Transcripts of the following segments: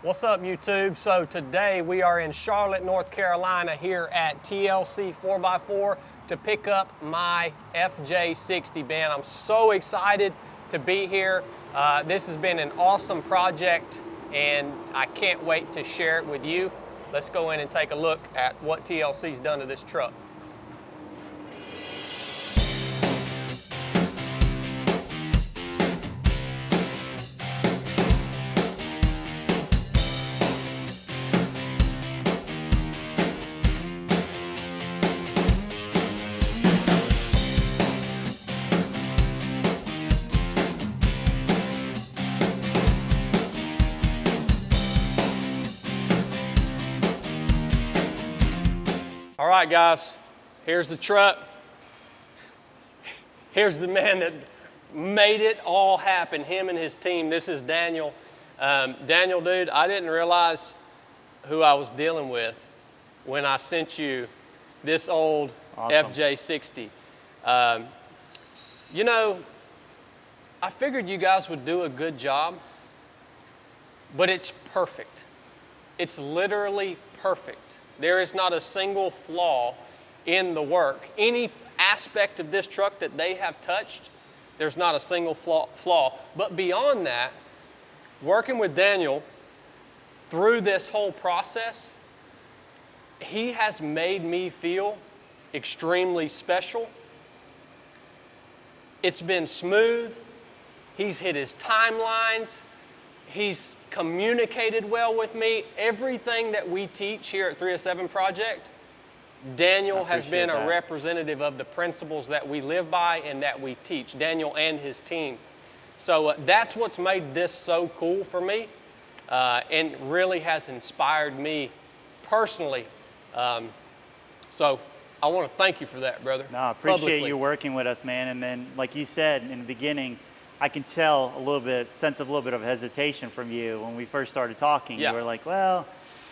What's up, YouTube? So today we are in Charlotte, North Carolina here at TLC 4x4 to pick up my FJ60 van. I'm so excited to be here. This has been an awesome project and I can't wait to share it with you. Let's go in and take a look at what TLC's done to this truck. All right, guys, here's the truck. Here's the man that made it all happen, him and his team. This is Daniel. Daniel, dude, I didn't realize who I was dealing with when I sent you this old awesome FJ60. You know, I figured you guys would do a good job, but it's perfect. It's literally perfect. There is not a single flaw in the work. Any aspect of this truck that they have touched, there's not a single flaw. But beyond that, working with Daniel through this whole process, he has made me feel extremely special. It's been smooth. He's hit his timelines. He's communicated well with me. Everything that we teach here at 307 Project, Daniel has been a representative of the principles that we live by and that we teach, Daniel and his team. So that's what's made this so cool for me and really has inspired me personally. So I want to thank you for that, brother. No, I appreciate you working with us, man. And then, like you said in the beginning, I can tell sense of a little bit of hesitation from you when we first started talking. Yeah. You were like, well,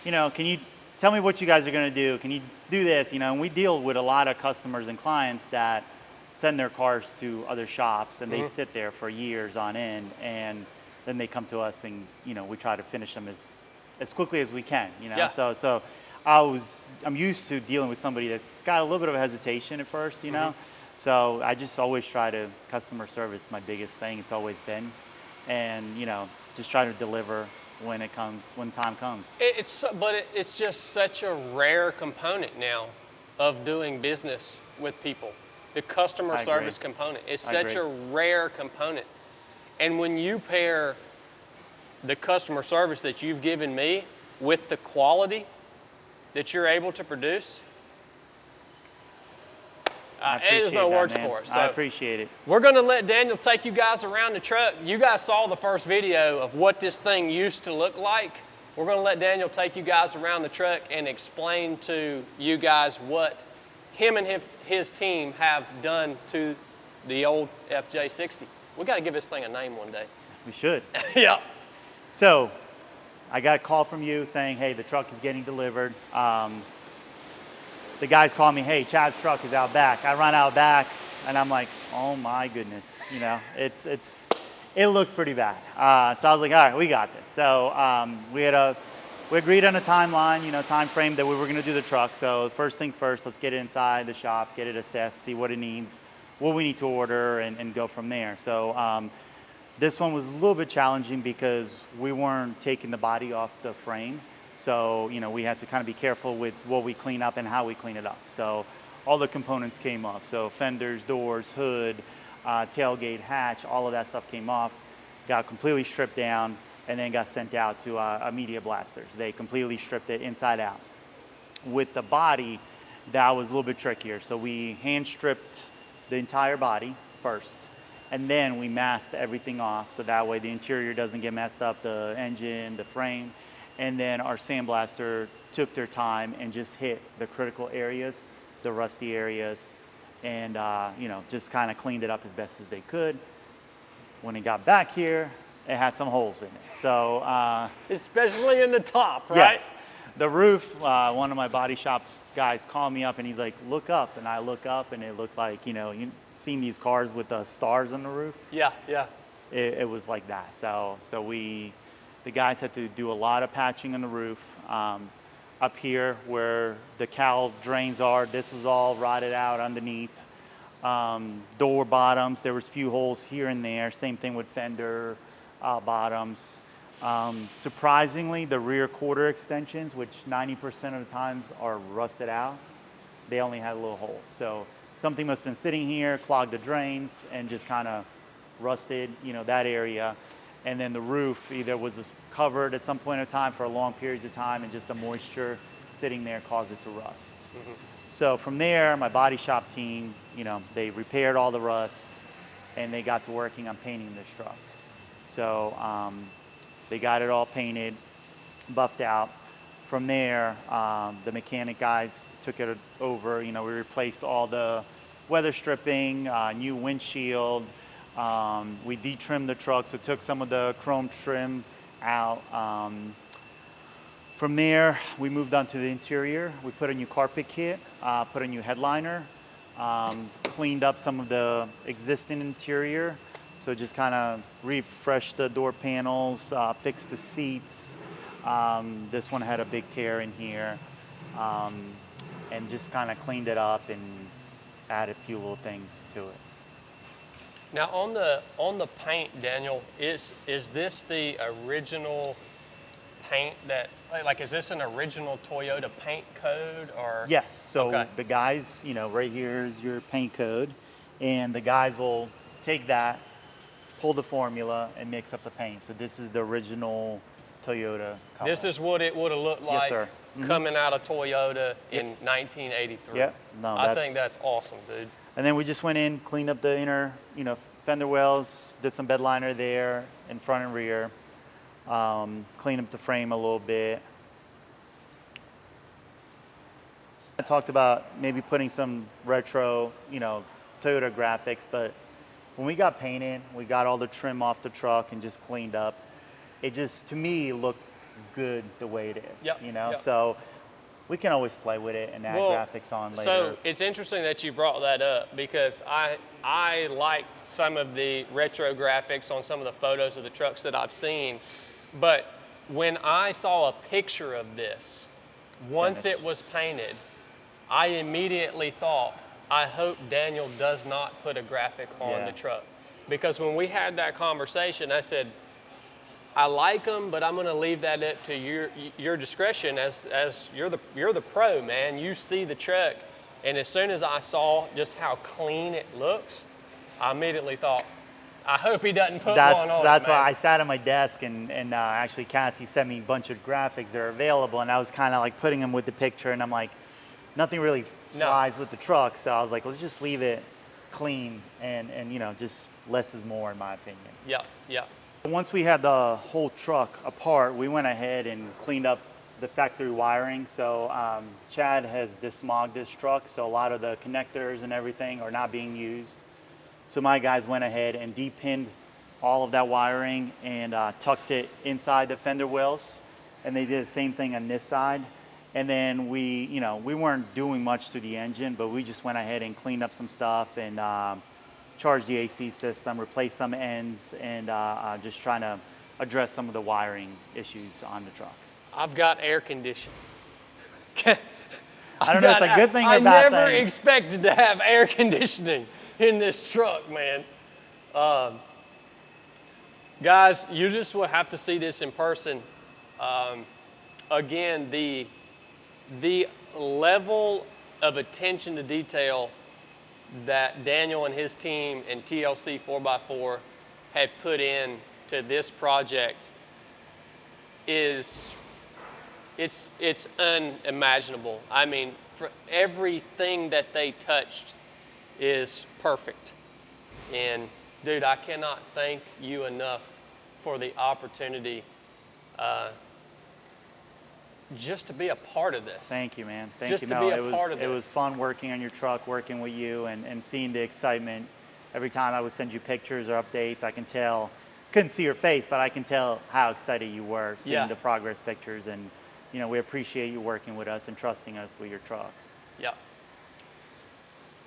you know, can you tell me what you guys are going to do? Can you do this? You know, and we deal with a lot of customers and clients that send their cars to other shops and they sit there for years on end, and then they come to us and, you know, we try to finish them as quickly as we can, you know? Yeah. So I'm used to dealing with somebody that's got a little bit of hestation at first, you know? So I just always try to, customer service, my biggest thing, it's always been. And, you know, just try to deliver when time comes. But it's just such a rare component now of doing business with people. The customer service component is such a rare component. And when you pair the customer service that you've given me with the quality that you're able to produce, there's no words for it. So I appreciate it. We're going to let Daniel take you guys around the truck. You guys saw the first video of what this thing used to look like. We're going to let Daniel take you guys around the truck and explain to you guys what him and his team have done to the old FJ60. We got to give this thing a name one day. We should. Yeah. So I got a call from you saying, hey, the truck is getting delivered. The guys call me, hey, Chad's truck is out back. I run out back and I'm like, oh my goodness, you know, it looks pretty bad. So I was like, all right, we got this. So we agreed on a timeline, you know, time frame that we were gonna do the truck. So first things first, let's get it inside the shop, get it assessed, see what it needs, what we need to order, and go from there. So this one was a little bit challenging because we weren't taking the body off the frame. So, you know, we had to kind of be careful with what we clean up and how we clean it up. So all the components came off. So fenders, doors, hood, tailgate, hatch, all of that stuff came off, got completely stripped down, and then got sent out to media blasters. They completely stripped it inside out. With the body, that was a little bit trickier. So we hand stripped the entire body first, and then we masked everything off. So that way the interior doesn't get messed up, the engine, the frame. And then our sandblaster took their time and just hit the critical areas, the rusty areas, and you know, just kind of cleaned it up as best as they could. When it got back here, it had some holes in it. So especially in the top, right? Yes. The roof, one of my body shop guys called me up and he's like, look up. And I look up and it looked like, you know, you've seen these cars with the stars on the roof? Yeah, yeah. It was like that. So we The guys had to do a lot of patching on the roof. Up here where the cowl drains are, this was all rotted out underneath. Door bottoms, there was few holes here and there. Same thing with fender bottoms. Surprisingly, the rear quarter extensions, which 90% of the times are rusted out, they only had a little hole. So something must have been sitting here, clogged the drains, and just kind of rusted, you know, that area. And then the roof either was covered at some point in time for a long periods of time, and just the moisture sitting there caused it to rust. Mm-hmm. So from there, my body shop team, you know, they repaired all the rust, and they got to working on painting this truck. So they got it all painted, buffed out. From there, the mechanic guys took it over. You know, we replaced all the weather stripping, new windshield. We de-trimmed the truck, so took some of the chrome trim out. From there, we moved on to the interior. We put a new carpet kit, put a new headliner, cleaned up some of the existing interior. So just kind of refreshed the door panels, fixed the seats. This one had a big tear in here, and just kind of cleaned it up and added a few little things to it. Now on the paint, Daniel, is this the original paint that, like, is this an original Toyota paint code, or? Yes, so okay. The guys, you know, right here is your paint code, and the guys will take that, pull the formula, and mix up the paint. So this is the original Toyota color. This is what it would have looked like, yes, sir. Mm-hmm. coming out of Toyota in 1983. Yep. No, I think that's awesome, dude. And then we just went in, cleaned up the inner, you know, fender wells, did some bed liner there in front and rear, cleaned up the frame a little bit. I talked about maybe putting some retro, you know, Toyota graphics, but when we got painted, we got all the trim off the truck and just cleaned up. It just, to me, looked good the way it is, yep, you know? Yep. So we can always play with it and add graphics on later. So it's interesting that you brought that up, because I liked some of the retro graphics on some of the photos of the trucks that I've seen. But when I saw a picture of this, once it was painted, I immediately thought, I hope Daniel does not put a graphic on the truck. Because when we had that conversation, I said, I like them, but I'm going to leave that up to your discretion, as you're the pro, man. You see the truck, and as soon as I saw just how clean it looks, I immediately thought, I hope he doesn't put one on. That's why I sat at my desk, and actually Cassie sent me a bunch of graphics that are available, and I was kind of like putting them with the picture, and I'm like, nothing really flies with the truck, so I was like, let's just leave it clean, and you know, just less is more in my opinion. Yeah, yeah. Once we had the whole truck apart, we went ahead and cleaned up the factory wiring. So Chad has dismogged this truck, so a lot of the connectors and everything are not being used. So my guys went ahead and depinned all of that wiring and tucked it inside the fender wells, and they did the same thing on this side. And then we weren't doing much to the engine, but we just went ahead and cleaned up some stuff and charged the AC system, replaced some ends, and just trying to address some of the wiring issues on the truck. I've got air conditioning. I don't know if it's a good thing or a bad thing. I never expected to have air conditioning in this truck, man. Guys, you just will have to see this in person. Again, the level of attention to detail that Daniel and his team and TLC 4x4 have put in to this project it's unimaginable. I mean, for everything that they touched is perfect. And dude, I cannot thank you enough for the opportunity just to be a part of this. Thank you, man. Thank just you. To be a part of this. It was fun working on your truck, working with you, and seeing the excitement. Every time I would send you pictures or updates, I can tell, couldn't see your face, but I can tell how excited you were seeing the progress pictures. And, you know, we appreciate you working with us and trusting us with your truck. Yeah.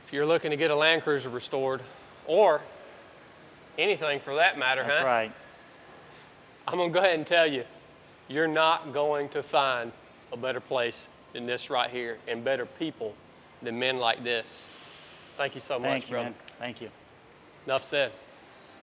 If you're looking to get a Land Cruiser restored, or anything for that matter, That's right. I'm going to go ahead and tell you, you're not going to find a better place than this right here and better people than men like this. Thank you so much, Thank you, brother. man. Thank you. Enough said.